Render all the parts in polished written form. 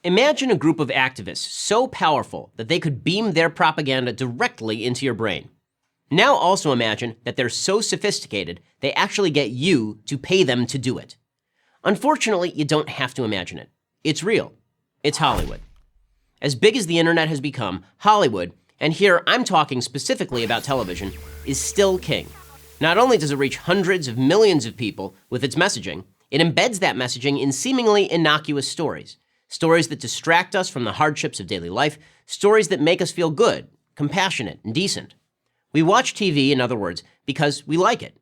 Imagine a group of activists so powerful that they could beam their propaganda directly into your brain. Now also imagine that they're so sophisticated they actually get you to pay them to do it. Unfortunately, you don't have to imagine it. It's real. It's Hollywood. As big as the internet has become, Hollywood, and here I'm talking specifically about television, is still king. Not only does it reach hundreds of millions of people with its messaging, it embeds that messaging in seemingly innocuous stories. Stories that distract us from the hardships of daily life, stories that make us feel good, compassionate, and decent. We watch TV, in other words, because we like it.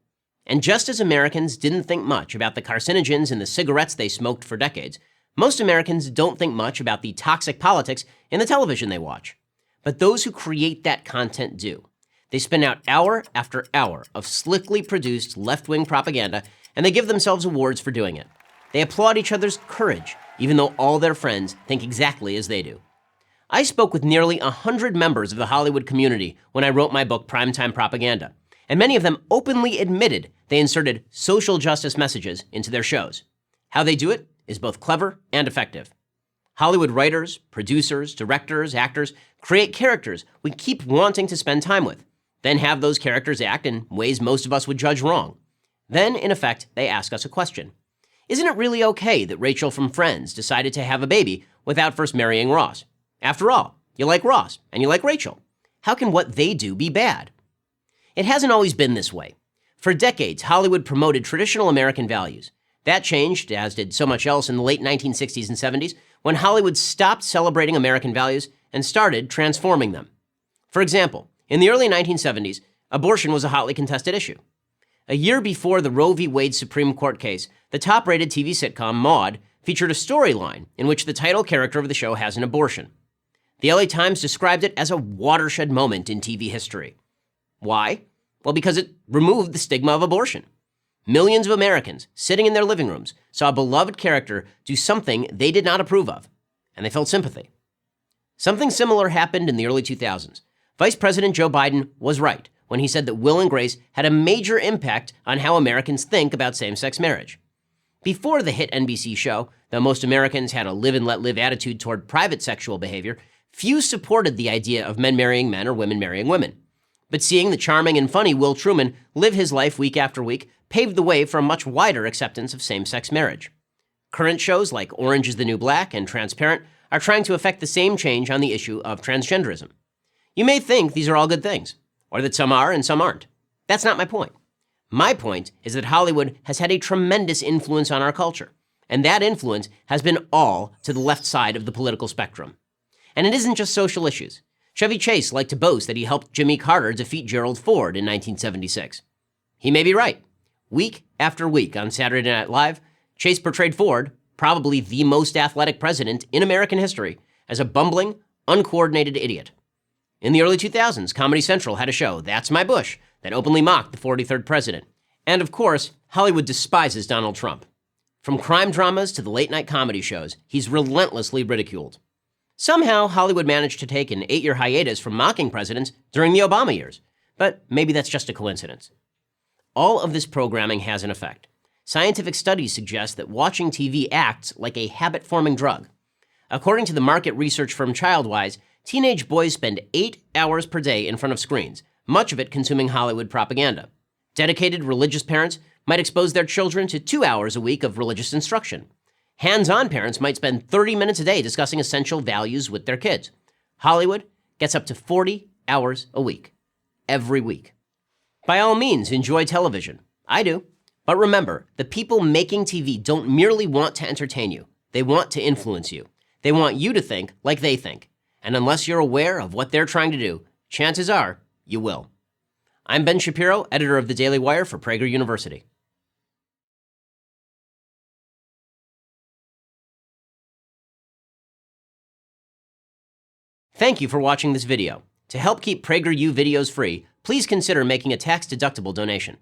And just as Americans didn't think much about the carcinogens in the cigarettes they smoked for decades, most Americans don't think much about the toxic politics in the television they watch. But those who create that content do. They spin out hour after hour of slickly produced left-wing propaganda, and they give themselves awards for doing it. They applaud each other's courage, even though all their friends think exactly as they do. I spoke with nearly 100 members of the Hollywood community when I wrote my book, Primetime Propaganda, and many of them openly admitted they inserted social justice messages into their shows. How they do it is both clever and effective. Hollywood writers, producers, directors, actors create characters we keep wanting to spend time with, then have those characters act in ways most of us would judge wrong. Then, in effect, they ask us a question. Isn't it really okay that Rachel from Friends decided to have a baby without first marrying Ross? After all, you like Ross and you like Rachel. How can what they do be bad? It hasn't always been this way. For decades, Hollywood promoted traditional American values. That changed, as did so much else in the late 1960s and 70s, when Hollywood stopped celebrating American values and started transforming them. For example, in the early 1970s, abortion was a hotly contested issue. A year before the Roe v. Wade Supreme Court case, the top-rated TV sitcom Maude featured a storyline in which the title character of the show has an abortion. The LA Times described it as a watershed moment in TV history. Why? Well, because it removed the stigma of abortion. Millions of Americans, sitting in their living rooms, saw a beloved character do something they did not approve of, and they felt sympathy. Something similar happened in the early 2000s. Vice President Joe Biden was right when he said that Will and Grace had a major impact on how Americans think about same-sex marriage. Before the hit NBC show, though most Americans had a live-and-let-live attitude toward private sexual behavior, few supported the idea of men marrying men or women marrying women. But seeing the charming and funny Will Truman live his life week after week paved the way for a much wider acceptance of same-sex marriage. Current shows like Orange is the New Black and Transparent are trying to effect the same change on the issue of transgenderism. You may think these are all good things, or that some are and some aren't. That's not my point. My point is that Hollywood has had a tremendous influence on our culture, and that influence has been all to the left side of the political spectrum. And it isn't just social issues. Chevy Chase liked to boast that he helped Jimmy Carter defeat Gerald Ford in 1976. He may be right. Week after week on Saturday Night Live, Chase portrayed Ford, probably the most athletic president in American history, as a bumbling, uncoordinated idiot. In the early 2000s, Comedy Central had a show, That's My Bush, that openly mocked the 43rd president. And of course, Hollywood despises Donald Trump. From crime dramas to the late-night comedy shows, he's relentlessly ridiculed. Somehow, Hollywood managed to take an 8-year hiatus from mocking presidents during the Obama years, but maybe that's just a coincidence. All of this programming has an effect. Scientific studies suggest that watching TV acts like a habit-forming drug. According to the market research firm Childwise, teenage boys spend 8 hours per day in front of screens, much of it consuming Hollywood propaganda. Dedicated religious parents might expose their children to 2 hours a week of religious instruction. Hands-on parents might spend 30 minutes a day discussing essential values with their kids. Hollywood gets up to 40 hours a week, every week. By all means, enjoy television. I do. But remember, the people making TV don't merely want to entertain you. They want to influence you. They want you to think like they think. And unless you're aware of what they're trying to do, chances are you will. I'm Ben Shapiro, editor of The Daily Wire for Prager University. Thank you for watching this video. To help keep PragerU videos free, please consider making a tax-deductible donation.